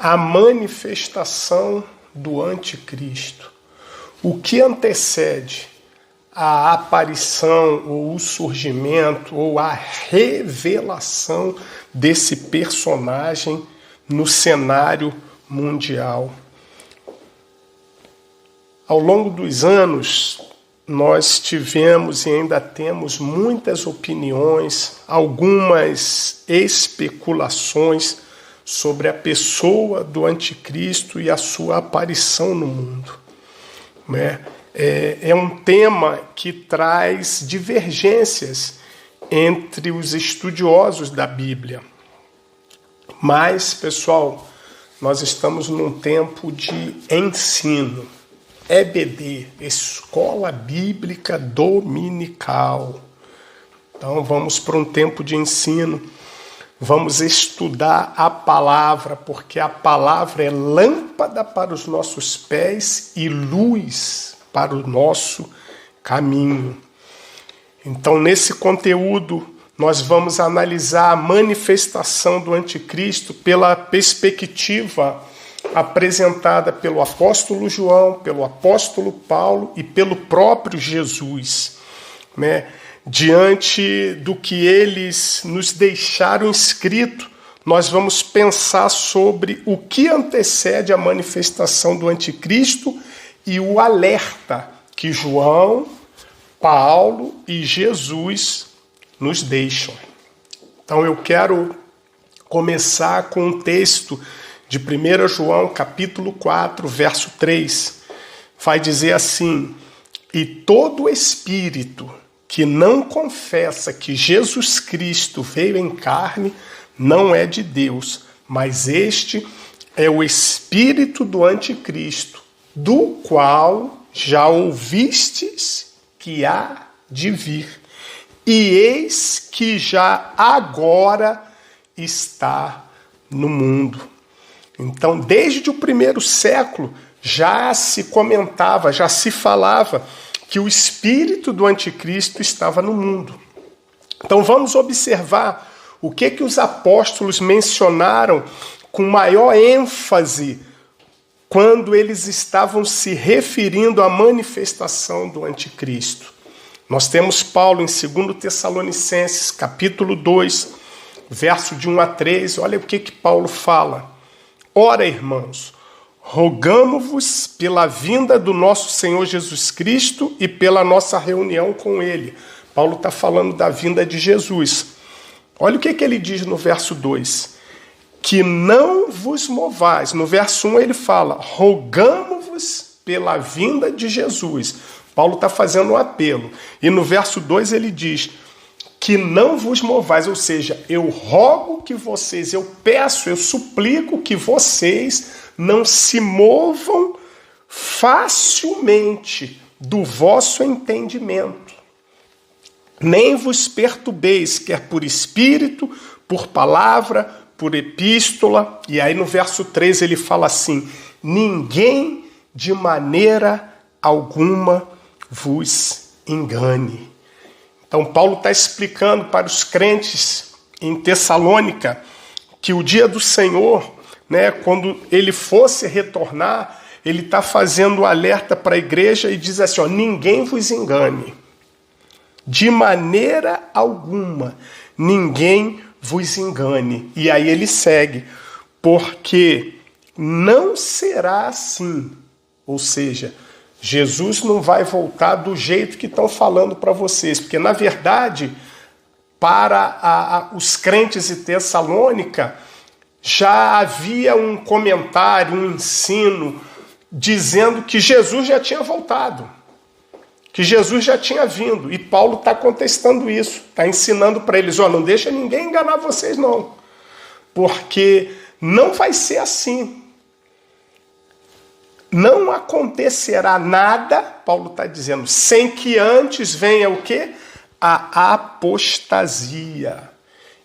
a manifestação do anticristo. O que antecede a aparição, ou o surgimento, ou a revelação desse personagem no cenário mundial? Ao longo dos anos, nós tivemos e ainda temos muitas opiniões, algumas especulações sobre a pessoa do anticristo e a sua aparição no mundo. É um tema que traz divergências entre os estudiosos da Bíblia. Mas, pessoal, nós estamos num tempo de ensino. EBD, Escola Bíblica Dominical. Então vamos para um tempo de ensino. Vamos estudar a palavra, porque a palavra é lâmpada para os nossos pés e luz para o nosso caminho. Então, nesse conteúdo, nós vamos analisar a manifestação do anticristo pela perspectiva apresentada pelo apóstolo João, pelo apóstolo Paulo e pelo próprio Jesus, Diante do que eles nos deixaram escrito, nós vamos pensar sobre o que antecede a manifestação do anticristo e o alerta que João, Paulo e Jesus nos deixam. Então eu quero começar com um texto de 1 João, capítulo 4, verso 3. Vai dizer assim: e todo espírito que não confessa que Jesus Cristo veio em carne não é de Deus, mas este é o espírito do anticristo, do qual já ouvistes que há de vir, e eis que já agora está no mundo. Então, desde o primeiro século, já se comentava, já se falava que o espírito do anticristo estava no mundo. Então, vamos observar o que os apóstolos mencionaram com maior ênfase quando eles estavam se referindo à manifestação do anticristo. Nós temos Paulo em 2 Tessalonicenses, capítulo 2, verso de 1 a 3. Olha o que Paulo fala. Ora, irmãos, rogamo-vos pela vinda do nosso Senhor Jesus Cristo e pela nossa reunião com Ele. Paulo está falando da vinda de Jesus. Olha o que ele diz no verso 2. Que não vos movais. No verso 1 ele fala, rogamo-vos pela vinda de Jesus. Paulo está fazendo um apelo. E no verso 2 ele diz, que não vos movais, ou seja, eu rogo que vocês, eu peço, eu suplico que vocês não se movam facilmente do vosso entendimento, nem vos perturbeis, quer por espírito, por palavra, por epístola. E aí no verso 3 ele fala assim, ninguém de maneira alguma vos engane. Então Paulo está explicando para os crentes em Tessalônica que o dia do Senhor, quando ele fosse retornar, ele está fazendo um alerta para a igreja e diz assim, ninguém vos engane. De maneira alguma, ninguém vos engane. E aí ele segue, porque não será assim. Ou seja, Jesus não vai voltar do jeito que estão falando para vocês, porque na verdade, para os crentes de Tessalônica, já havia um comentário, um ensino, dizendo que Jesus já tinha voltado, que Jesus já tinha vindo. E Paulo está contestando isso, está ensinando para eles, não deixa ninguém enganar vocês não, porque não vai ser assim. Não acontecerá nada, Paulo está dizendo, sem que antes venha o quê? A apostasia.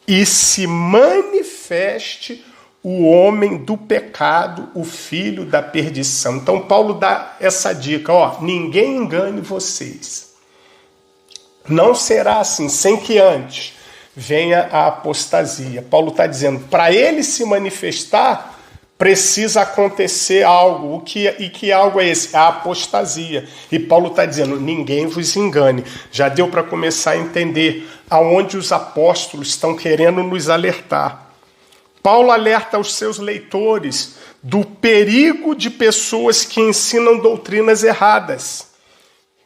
E se manifeste o homem do pecado, o filho da perdição. Então Paulo dá essa dica, ninguém engane vocês. Não será assim, sem que antes venha a apostasia. Paulo está dizendo, para ele se manifestar, precisa acontecer algo. E que algo é esse? A apostasia. E Paulo está dizendo, ninguém vos engane. Já deu para começar a entender aonde os apóstolos estão querendo nos alertar. Paulo alerta aos seus leitores do perigo de pessoas que ensinam doutrinas erradas.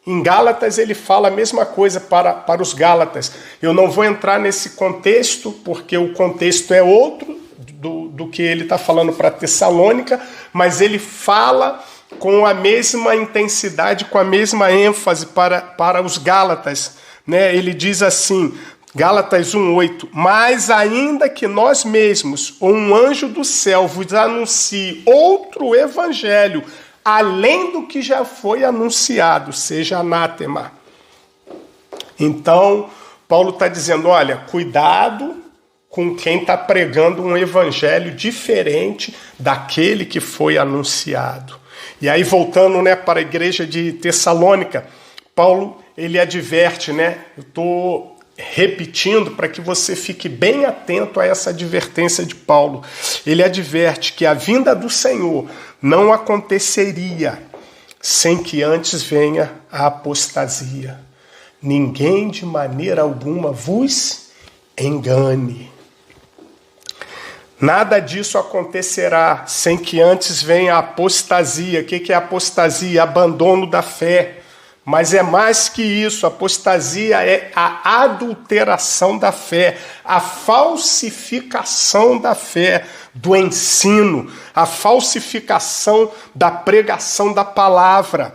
Em Gálatas ele fala a mesma coisa para os Gálatas. Eu não vou entrar nesse contexto, porque o contexto é outro do que ele está falando para Tessalônica, mas ele fala com a mesma intensidade, com a mesma ênfase para os Gálatas. Né? Ele diz assim, Gálatas 1:8, mas ainda que nós mesmos, ou um anjo do céu, vos anuncie outro evangelho, além do que já foi anunciado, seja anátema. Então, Paulo está dizendo, olha, cuidado com quem está pregando um evangelho diferente daquele que foi anunciado. E aí, voltando, né, para a igreja de Tessalônica, Paulo ele adverte, né? Eu estou repetindo para que você fique bem atento a essa advertência de Paulo. Ele adverte que a vinda do Senhor não aconteceria sem que antes venha a apostasia. Ninguém de maneira alguma vos engane. Nada disso acontecerá sem que antes venha a apostasia. O que é apostasia? Abandono da fé. Mas é mais que isso. Apostasia é a adulteração da fé, a falsificação da fé, do ensino, a falsificação da pregação da palavra,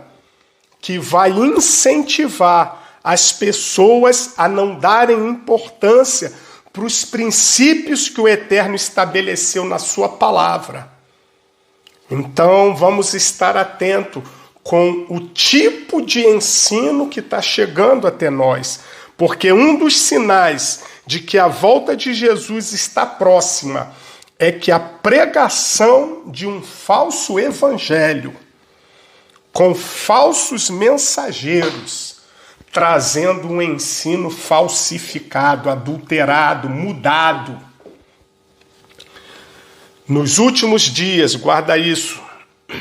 que vai incentivar as pessoas a não darem importância para os princípios que o Eterno estabeleceu na sua palavra. Então, vamos estar atentos com o tipo de ensino que está chegando até nós, porque um dos sinais de que a volta de Jesus está próxima é que a pregação de um falso evangelho, com falsos mensageiros, trazendo um ensino falsificado, adulterado, mudado. Nos últimos dias, guarda isso,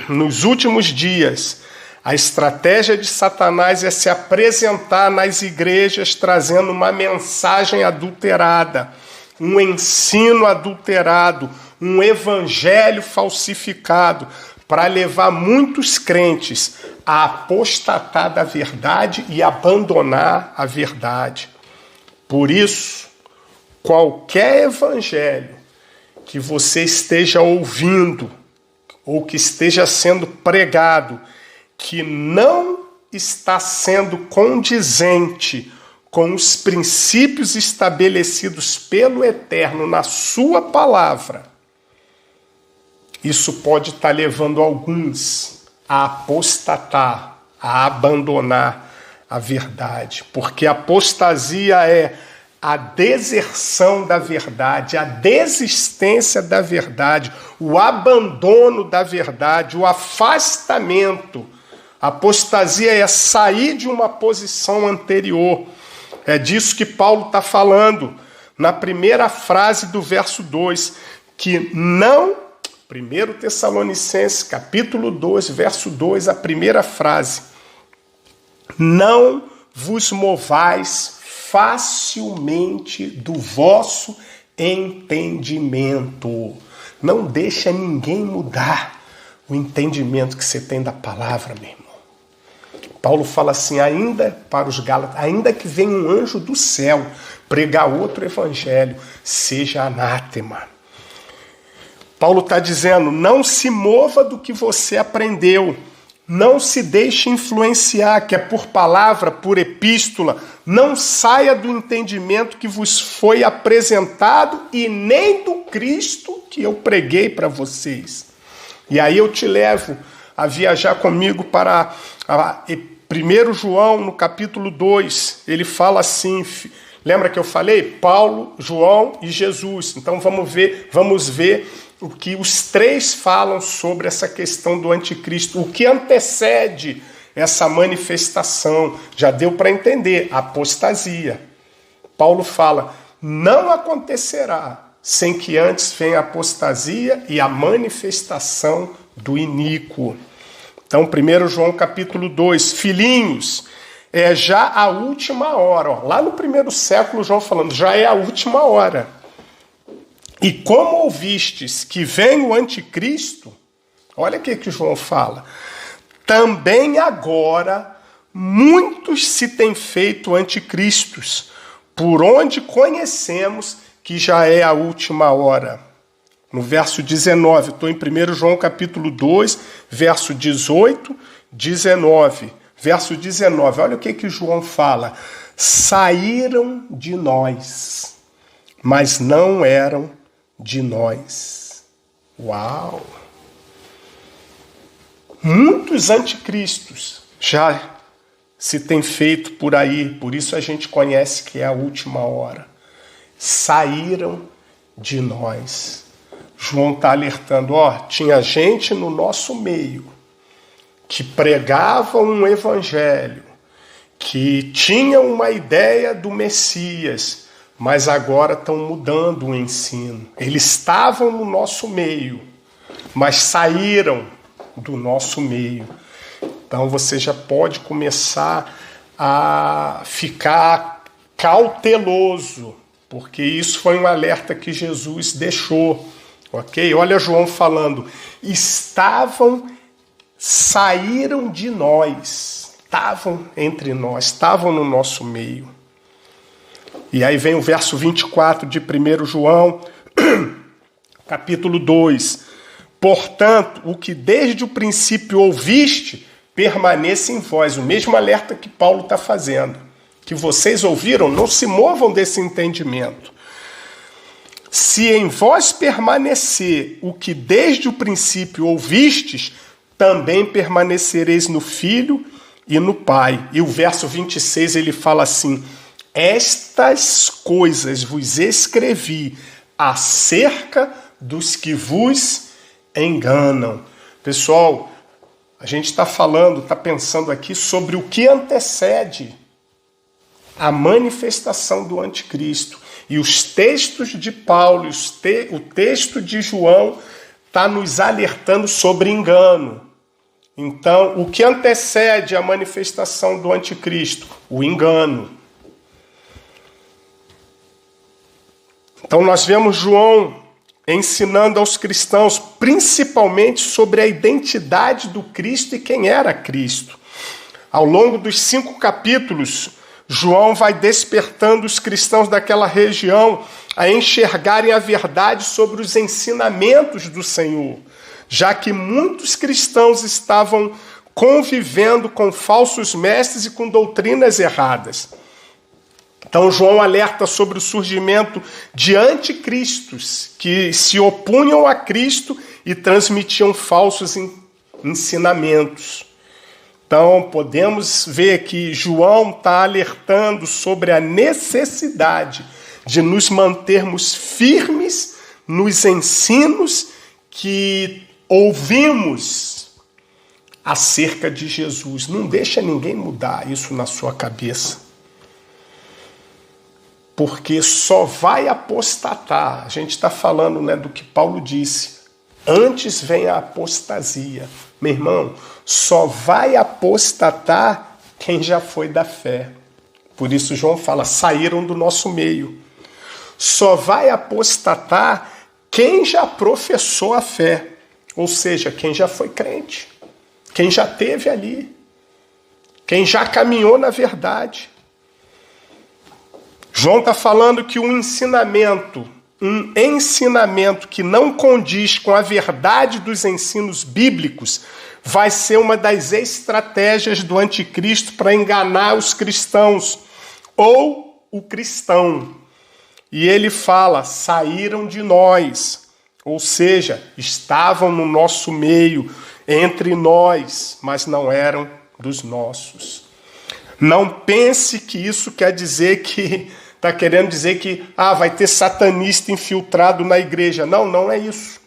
nos últimos dias, a estratégia de Satanás é se apresentar nas igrejas trazendo uma mensagem adulterada, um ensino adulterado, um evangelho falsificado, para levar muitos crentes a apostatar da verdade e abandonar a verdade. Por isso, qualquer evangelho que você esteja ouvindo ou que esteja sendo pregado, que não está sendo condizente com os princípios estabelecidos pelo Eterno na sua palavra, isso pode estar levando alguns a apostatar, a abandonar a verdade, porque a apostasia é a deserção da verdade, a desistência da verdade, o abandono da verdade, o afastamento. A apostasia é sair de uma posição anterior. É disso que Paulo está falando na primeira frase do verso 2, que não, 1 Tessalonicenses, capítulo 2, verso 2, a primeira frase, não vos movais facilmente do vosso entendimento. Não deixa ninguém mudar o entendimento que você tem da palavra, meu irmão. Paulo fala assim, ainda para os Gálatas, ainda que venha um anjo do céu pregar outro evangelho, seja anátema. Paulo está dizendo, não se mova do que você aprendeu, não se deixe influenciar, que é por palavra, por epístola, não saia do entendimento que vos foi apresentado e nem do Cristo que eu preguei para vocês. E aí eu te levo a viajar comigo para 1 João, no capítulo 2, ele fala assim, lembra que eu falei? Paulo, João e Jesus. Então vamos ver o que os três falam sobre essa questão do anticristo, o que antecede essa manifestação. Já deu para entender, apostasia. Paulo fala, não acontecerá sem que antes venha a apostasia e a manifestação do iníquo. Então, 1 João capítulo 2, filhinhos, é já a última hora. Ó, lá no primeiro século, João falando, já é a última hora. E como ouvistes que vem o anticristo, olha o que João fala, também agora muitos se têm feito anticristos, por onde conhecemos que já é a última hora. No verso 19, estou em 1 João capítulo 2, verso 18, 19. Verso 19, olha o que João fala. Saíram de nós, mas não eram de nós. Uau! Muitos anticristos já se tem feito por aí, por isso a gente conhece que é a última hora. Saíram de nós. João está alertando, tinha gente no nosso meio que pregava um evangelho, que tinha uma ideia do Messias, mas agora estão mudando o ensino. Eles estavam no nosso meio, mas saíram do nosso meio. Então você já pode começar a ficar cauteloso, porque isso foi um alerta que Jesus deixou. Ok? Olha João falando, saíram de nós, estavam entre nós, estavam no nosso meio. E aí vem o verso 24 de 1 João, capítulo 2. Portanto, o que desde o princípio ouviste, permaneça em vós. O mesmo alerta que Paulo está fazendo. Que vocês ouviram, não se movam desse entendimento. Se em vós permanecer o que desde o princípio ouvistes, também permanecereis no Filho e no Pai. E o verso 26 ele fala assim, estas coisas vos escrevi acerca dos que vos enganam. Pessoal, a gente está pensando aqui sobre o que antecede a manifestação do anticristo. E os textos de Paulo, o texto de João está nos alertando sobre engano. Então, o que antecede a manifestação do anticristo? O engano. Então, nós vemos João ensinando aos cristãos, principalmente sobre a identidade do Cristo e quem era Cristo. Ao longo dos 5 capítulos, João vai despertando os cristãos daquela região a enxergarem a verdade sobre os ensinamentos do Senhor, já que muitos cristãos estavam convivendo com falsos mestres e com doutrinas erradas. Então João alerta sobre o surgimento de anticristos que se opunham a Cristo e transmitiam falsos ensinamentos. Então, podemos ver que João está alertando sobre a necessidade de nos mantermos firmes nos ensinos que ouvimos acerca de Jesus. Não deixa ninguém mudar isso na sua cabeça. Porque só vai apostatar. A gente está falando, do que Paulo disse. Antes vem a apostasia. Meu irmão, só vai apostatar quem já foi da fé. Por isso João fala, saíram do nosso meio. Só vai apostatar quem já professou a fé. Ou seja, quem já foi crente. Quem já esteve ali. Quem já caminhou na verdade. João está falando que um ensinamento que não condiz com a verdade dos ensinos bíblicos vai ser uma das estratégias do anticristo para enganar os cristãos ou o cristão. E ele fala, saíram de nós, ou seja, estavam no nosso meio, entre nós, mas não eram dos nossos. Não pense que isso quer dizer que está querendo dizer que vai ter satanista infiltrado na igreja. Não, não é isso.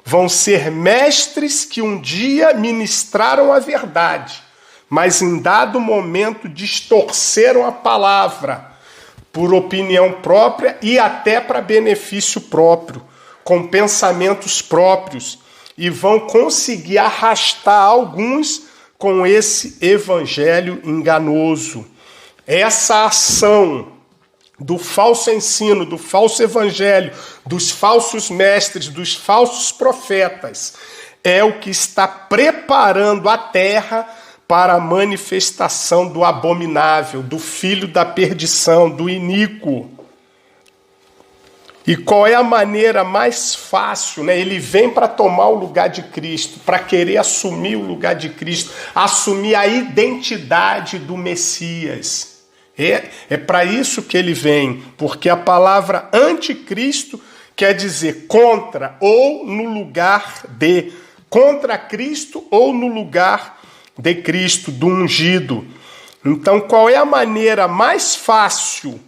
Vão ser mestres que um dia ministraram a verdade, mas em dado momento distorceram a palavra, por opinião própria e até para benefício próprio, com pensamentos próprios, e vão conseguir arrastar alguns com esse evangelho enganoso. Essa ação do falso ensino, do falso evangelho, dos falsos mestres, dos falsos profetas, é o que está preparando a terra para a manifestação do abominável, do filho da perdição, do iníquo. E qual é a maneira mais fácil, né? Ele vem para tomar o lugar de Cristo, para querer assumir o lugar de Cristo, assumir a identidade do Messias. É para isso que ele vem, porque a palavra anticristo quer dizer contra ou no lugar de, contra Cristo ou no lugar de Cristo, do ungido. Então, qual é a maneira mais fácil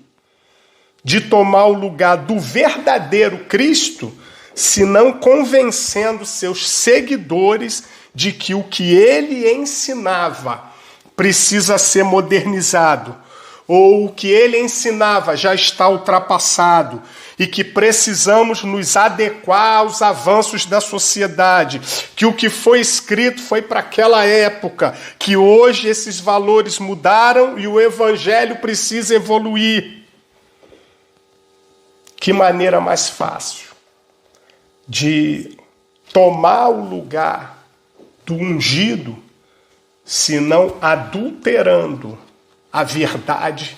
de tomar o lugar do verdadeiro Cristo, se não convencendo seus seguidores de que o que ele ensinava precisa ser modernizado, ou o que ele ensinava já está ultrapassado e que precisamos nos adequar aos avanços da sociedade, que o que foi escrito foi para aquela época, que hoje esses valores mudaram e o evangelho precisa evoluir. Que maneira mais fácil de tomar o lugar do ungido, se não adulterando a verdade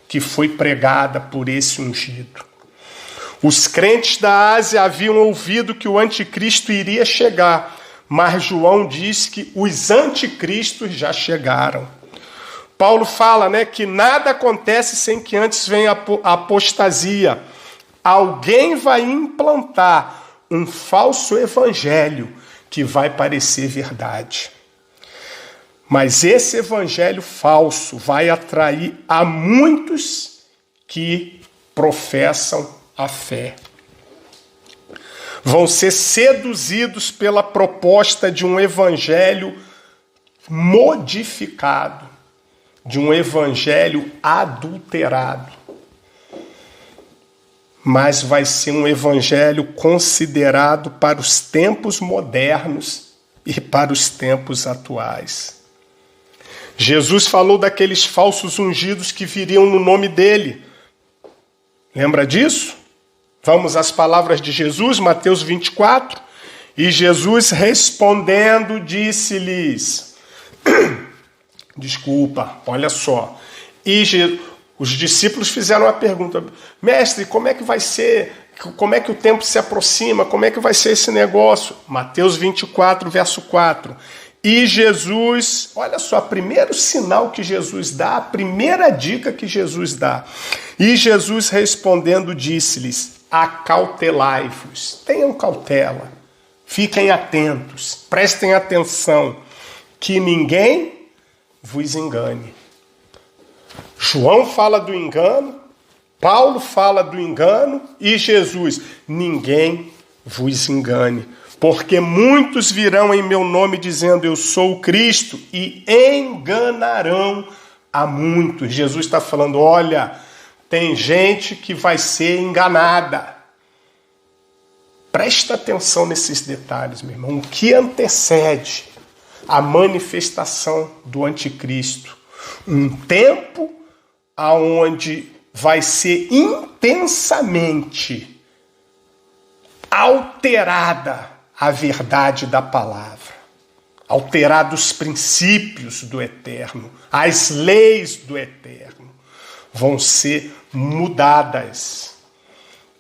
que foi pregada por esse ungido. Os crentes da Ásia haviam ouvido que o anticristo iria chegar, mas João diz que os anticristos já chegaram. Paulo fala, né, que nada acontece sem que antes venha a apostasia. Alguém vai implantar um falso evangelho que vai parecer verdade. Mas esse evangelho falso vai atrair a muitos que professam a fé. Vão ser seduzidos pela proposta de um evangelho modificado, de um evangelho adulterado. Mas vai ser um evangelho considerado para os tempos modernos e para os tempos atuais. Jesus falou daqueles falsos ungidos que viriam no nome dele. Lembra disso? Vamos às palavras de Jesus, Mateus 24. E Jesus respondendo disse-lhes... Desculpa, olha só. Os discípulos fizeram uma pergunta: mestre, como é que vai ser? Como é que o tempo se aproxima? Como é que vai ser esse negócio? Mateus 24, verso 4. E Jesus, olha só, o primeiro sinal que Jesus dá, a primeira dica que Jesus dá. E Jesus respondendo disse-lhes: acautelai-vos, tenham cautela, fiquem atentos, prestem atenção, que ninguém vos engane. João fala do engano, Paulo fala do engano e Jesus: ninguém vos engane, porque muitos virão em meu nome dizendo eu sou o Cristo e enganarão a muitos. Jesus está falando, olha, tem gente que vai ser enganada. Presta atenção nesses detalhes, meu irmão. O que antecede a manifestação do anticristo? Um tempo aonde vai ser intensamente alterada a verdade da palavra, alterados os princípios do eterno, as leis do eterno vão ser mudadas,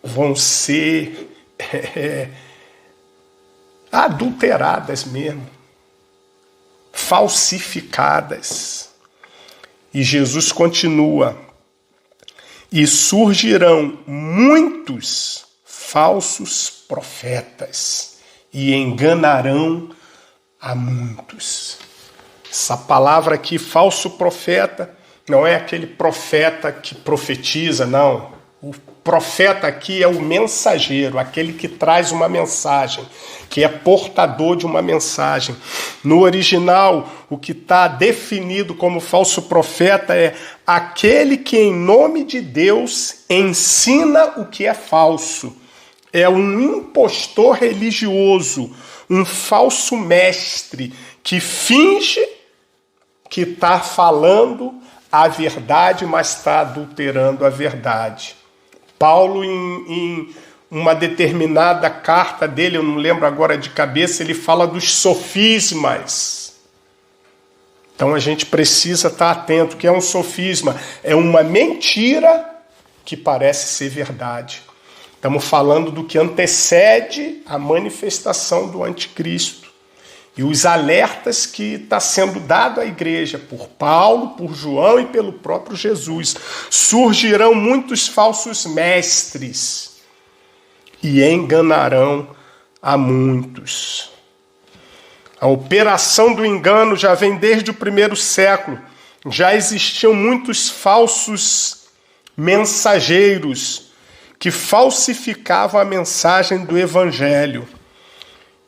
vão ser adulteradas mesmo, falsificadas. E Jesus continua: e surgirão muitos falsos profetas e enganarão a muitos. Essa palavra aqui, falso profeta, não é aquele profeta que profetiza, não. O profeta aqui é o mensageiro, aquele que traz uma mensagem, que é portador de uma mensagem. No original, o que está definido como falso profeta é aquele que em nome de Deus ensina o que é falso. É um impostor religioso, um falso mestre que finge que está falando a verdade, mas está adulterando a verdade. Paulo, em uma determinada carta dele, eu não lembro agora de cabeça, ele fala dos sofismas. Então a gente precisa estar atento. O que é um sofisma? É uma mentira que parece ser verdade. Estamos falando do que antecede a manifestação do anticristo. E os alertas que está sendo dado à igreja por Paulo, por João e pelo próprio Jesus. Surgirão muitos falsos mestres e enganarão a muitos. A operação do engano já vem desde o primeiro século. Já existiam muitos falsos mensageiros que falsificavam a mensagem do evangelho.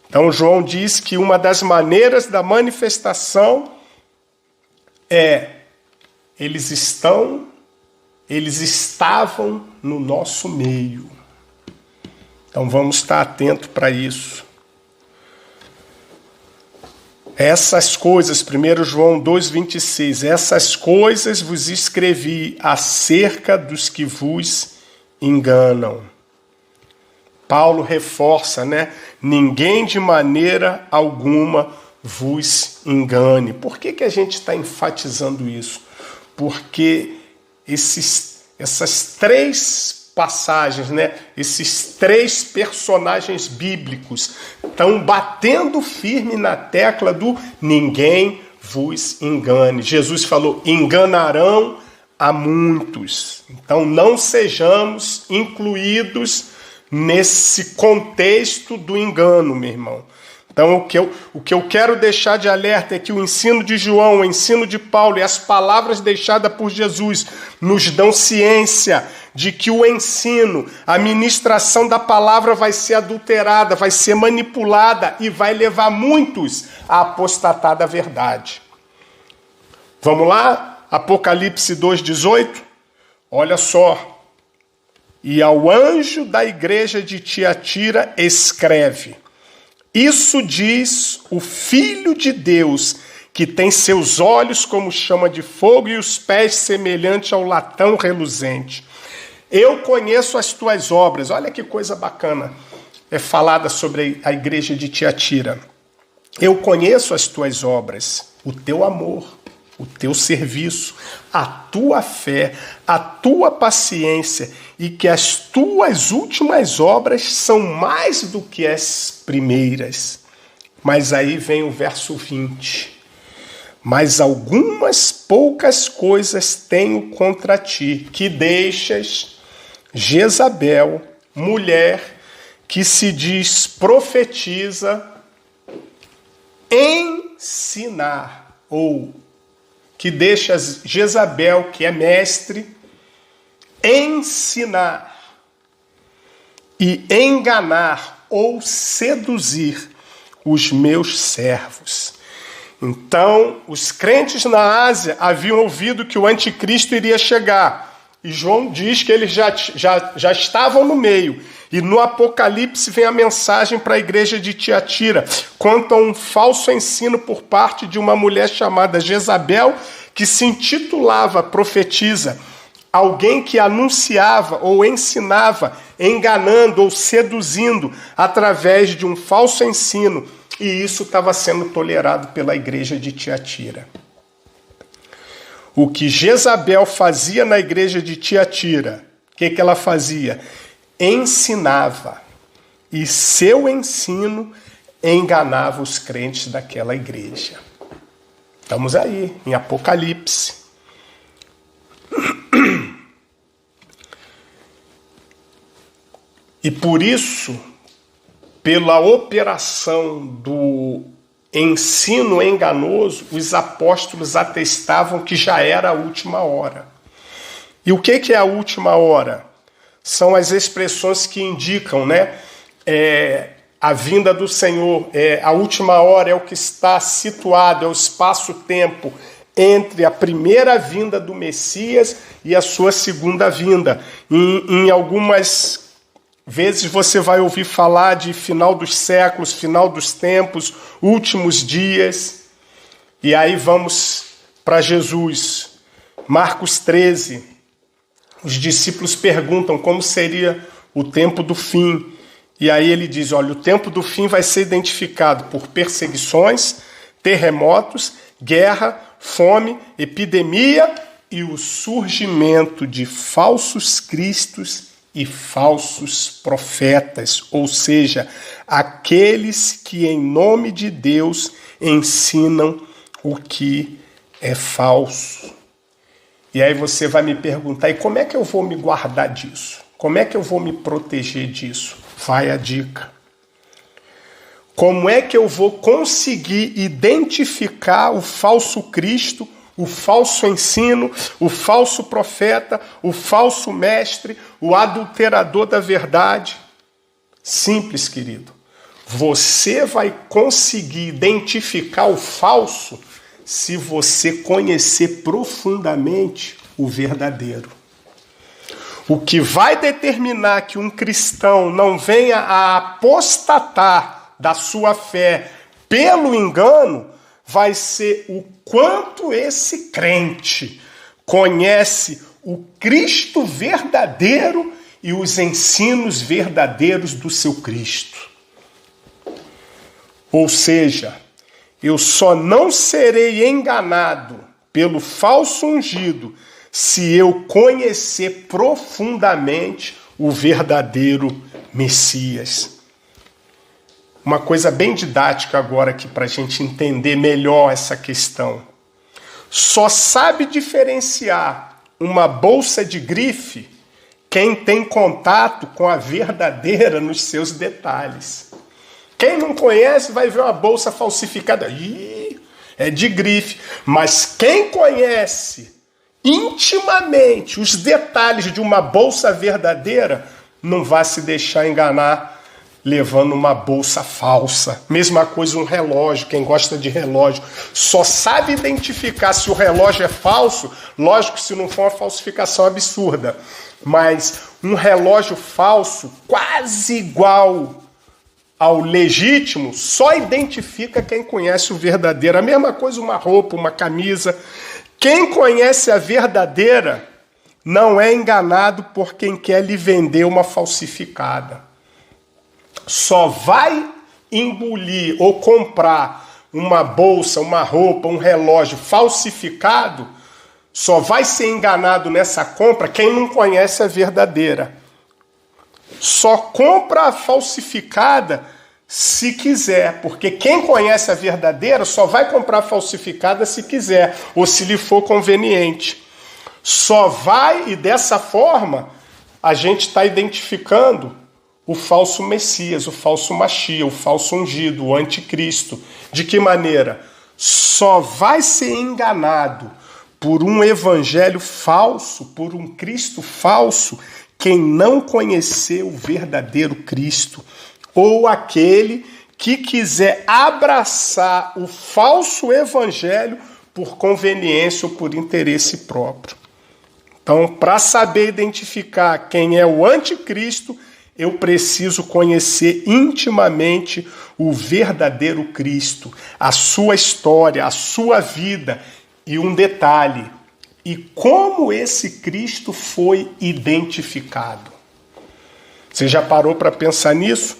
Então João diz que uma das maneiras da manifestação é eles estavam no nosso meio. Então vamos estar atentos para isso. Essas coisas, 1 João 2,26, essas coisas vos escrevi acerca dos que vos enganam. Paulo reforça, né? Ninguém de maneira alguma vos engane. Por que a gente está enfatizando isso? Porque essas três passagens, né? Esses três personagens bíblicos estão batendo firme na tecla do ninguém vos engane. Jesus falou, enganarão a muitos. Então não sejamos incluídos nesse contexto do engano, meu irmão. Então o que eu quero deixar de alerta é que o ensino de João, o ensino de Paulo e as palavras deixadas por Jesus nos dão ciência de que o ensino, a ministração da palavra vai ser adulterada, vai ser manipulada e vai levar muitos a apostatar da verdade. Vamos lá? Apocalipse 2,18. Olha só. E ao anjo da igreja de Tiatira escreve: isso diz o Filho de Deus, que tem seus olhos como chama de fogo e os pés semelhante ao latão reluzente. Eu conheço as tuas obras. Olha que coisa bacana. É falada sobre a igreja de Tiatira. Eu conheço as tuas obras, o teu amor, o teu serviço, a tua fé, a tua paciência, e que as tuas últimas obras são mais do que as primeiras. Mas aí vem o verso 20. Mas algumas poucas coisas tenho contra ti, que deixas Jezabel, mulher que se diz profetiza, ensinar, ou que deixas Jezabel, que é mestre, ensinar e enganar ou seduzir os meus servos. Então, os crentes na Ásia haviam ouvido que o anticristo iria chegar. E João diz que eles já estavam no meio. E no Apocalipse vem a mensagem para a igreja de Tiatira quanto a um falso ensino por parte de uma mulher chamada Jezabel, que se intitulava profetisa. Alguém que anunciava ou ensinava, enganando ou seduzindo através de um falso ensino. E isso estava sendo tolerado pela igreja de Tiatira. O que Jezabel fazia na igreja de Tiatira, o que ela fazia? Ensinava. E seu ensino enganava os crentes daquela igreja. Estamos aí, em Apocalipse. E por isso, pela operação do ensino enganoso, os apóstolos atestavam que já era a última hora. E o que é a última hora? São as expressões que indicam, né, a vinda do Senhor. A última hora é o que está situado, é o espaço-tempo entre a primeira vinda do Messias e a sua segunda vinda. Em algumas vezes você vai ouvir falar de final dos séculos, final dos tempos, últimos dias. E aí vamos para Jesus. Marcos 13. Os discípulos perguntam como seria o tempo do fim. E aí ele diz, olha, o tempo do fim vai ser identificado por perseguições, terremotos, guerra, fome, epidemia e o surgimento de falsos cristos e falsos profetas, ou seja, aqueles que em nome de Deus ensinam o que é falso. E aí você vai me perguntar, e como é que eu vou me guardar disso? Como é que eu vou me proteger disso? Vai a dica. Como é que eu vou conseguir identificar o falso Cristo, o falso ensino, o falso profeta, o falso mestre, o adulterador da verdade? Simples, querido. Você vai conseguir identificar o falso se você conhecer profundamente o verdadeiro. O que vai determinar que um cristão não venha a apostatar da sua fé pelo engano vai ser o quanto esse crente conhece o Cristo verdadeiro e os ensinos verdadeiros do seu Cristo. Ou seja, eu só não serei enganado pelo falso ungido se eu conhecer profundamente o verdadeiro Messias. Uma coisa bem didática agora aqui para a gente entender melhor essa questão. Só sabe diferenciar uma bolsa de grife quem tem contato com a verdadeira nos seus detalhes. Quem não conhece vai ver uma bolsa falsificada. Ih, é de grife. Mas quem conhece intimamente os detalhes de uma bolsa verdadeira não vai se deixar enganar levando uma bolsa falsa. Mesma coisa um relógio, quem gosta de relógio só sabe identificar se o relógio é falso, lógico, se não for uma falsificação absurda, mas um relógio falso quase igual ao legítimo só identifica quem conhece o verdadeiro. A mesma coisa uma roupa, uma camisa. Quem conhece a verdadeira não é enganado por quem quer lhe vender uma falsificada. Só vai engolir ou comprar uma bolsa, uma roupa, um relógio falsificado, só vai ser enganado nessa compra quem não conhece a verdadeira. Só compra a falsificada se quiser, porque quem conhece a verdadeira só vai comprar a falsificada se quiser, ou se lhe for conveniente. Só vai, e dessa forma, a gente está identificando o falso Messias, o falso Machia, o falso ungido, o anticristo. De que maneira? Só vai ser enganado por um evangelho falso, por um Cristo falso, quem não conheceu o verdadeiro Cristo, ou aquele que quiser abraçar o falso evangelho por conveniência ou por interesse próprio. Então, para saber identificar quem é o anticristo, eu preciso conhecer intimamente o verdadeiro Cristo, a sua história, a sua vida. E um detalhe, e como esse Cristo foi identificado. Você já parou para pensar nisso?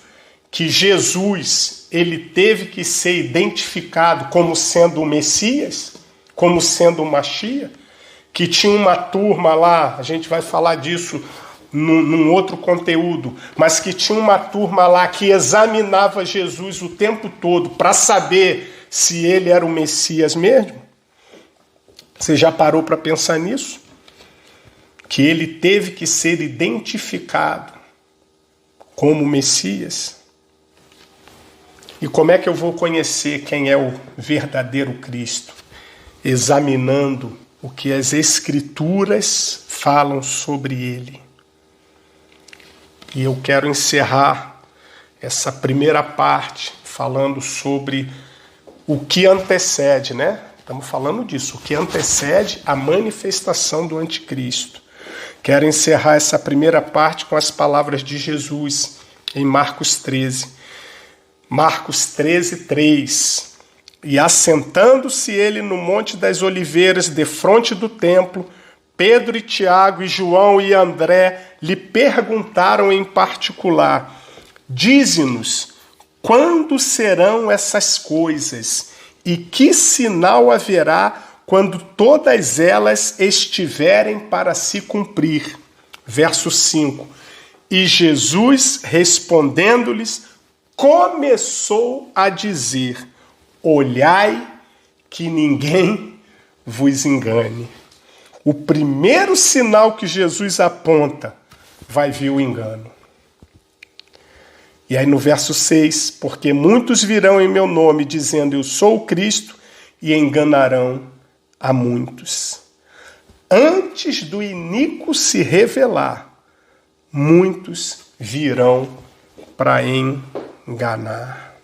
Que Jesus, ele teve que ser identificado como sendo o Messias, como sendo o Machia, que tinha uma turma lá, a gente vai falar disso num outro conteúdo, mas que tinha uma turma lá que examinava Jesus o tempo todo para saber se ele era o Messias mesmo? Você já parou para pensar nisso? Que ele teve que ser identificado como Messias? E como é que eu vou conhecer quem é o verdadeiro Cristo? Examinando o que as Escrituras falam sobre ele. E eu quero encerrar essa primeira parte falando sobre o que antecede, né? Estamos falando disso, o que antecede a manifestação do anticristo. Quero encerrar essa primeira parte com as palavras de Jesus em Marcos 13. Marcos 13, 3. E assentando-se ele no Monte das Oliveiras, defronte do templo, Pedro e Tiago e João e André lhe perguntaram em particular: dize-nos, quando serão essas coisas? E que sinal haverá quando todas elas estiverem para se cumprir? Verso 5. E Jesus, respondendo-lhes, começou a dizer: olhai que ninguém vos engane. O primeiro sinal que Jesus aponta, vai vir o engano. E aí no verso 6, porque muitos virão em meu nome dizendo eu sou o Cristo e enganarão a muitos. Antes do iníquo se revelar, muitos virão para enganar.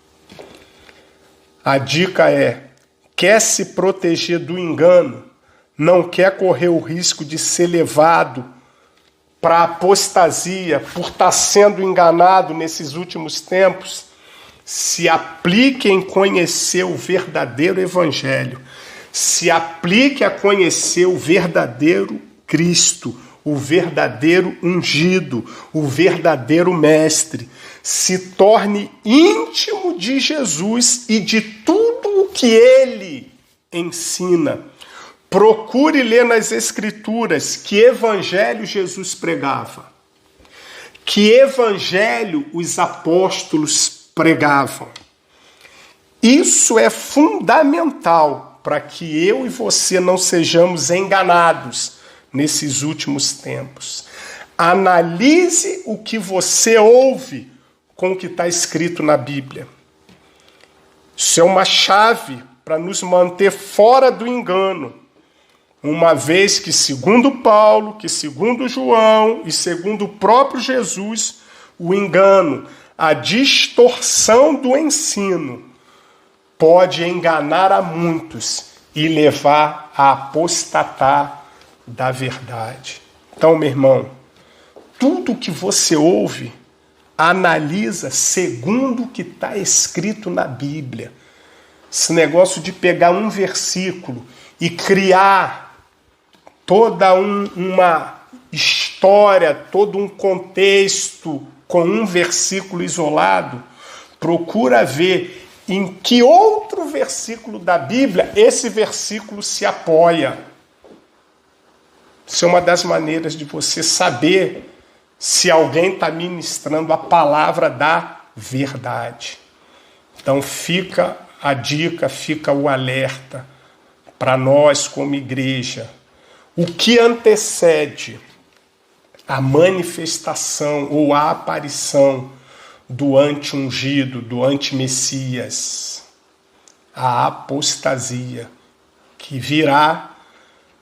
A dica é, quer se proteger do engano, não quer correr o risco de ser levado para a apostasia, por estar sendo enganado nesses últimos tempos, se aplique em conhecer o verdadeiro evangelho, se aplique a conhecer o verdadeiro Cristo, o verdadeiro ungido, o verdadeiro mestre, se torne íntimo de Jesus e de tudo o que ele ensina. Procure ler nas Escrituras que evangelho Jesus pregava, que evangelho os apóstolos pregavam. Isso é fundamental para que eu e você não sejamos enganados nesses últimos tempos. Analise o que você ouve com o que está escrito na Bíblia. Isso é uma chave para nos manter fora do engano. Uma vez que, segundo Paulo, que segundo João e segundo o próprio Jesus, o engano, a distorção do ensino pode enganar a muitos e levar a apostatar da verdade. Então, meu irmão, tudo que você ouve, analisa segundo o que está escrito na Bíblia. Esse negócio de pegar um versículo e criar toda uma história, todo um contexto com um versículo isolado, procura ver em que outro versículo da Bíblia esse versículo se apoia. Isso é uma das maneiras de você saber se alguém está ministrando a palavra da verdade. Então fica a dica, fica o alerta para nós como igreja. O que antecede a manifestação ou a aparição do anti-ungido, do anti-messias? A apostasia, que virá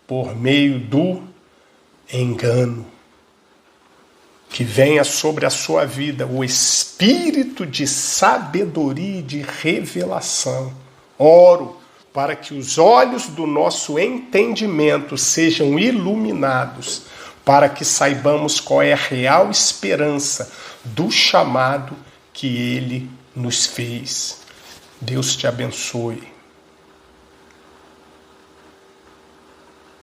por meio do engano. Que venha sobre a sua vida o espírito de sabedoria e de revelação. Oro para que os olhos do nosso entendimento sejam iluminados, para que saibamos qual é a real esperança do chamado que Ele nos fez. Deus te abençoe.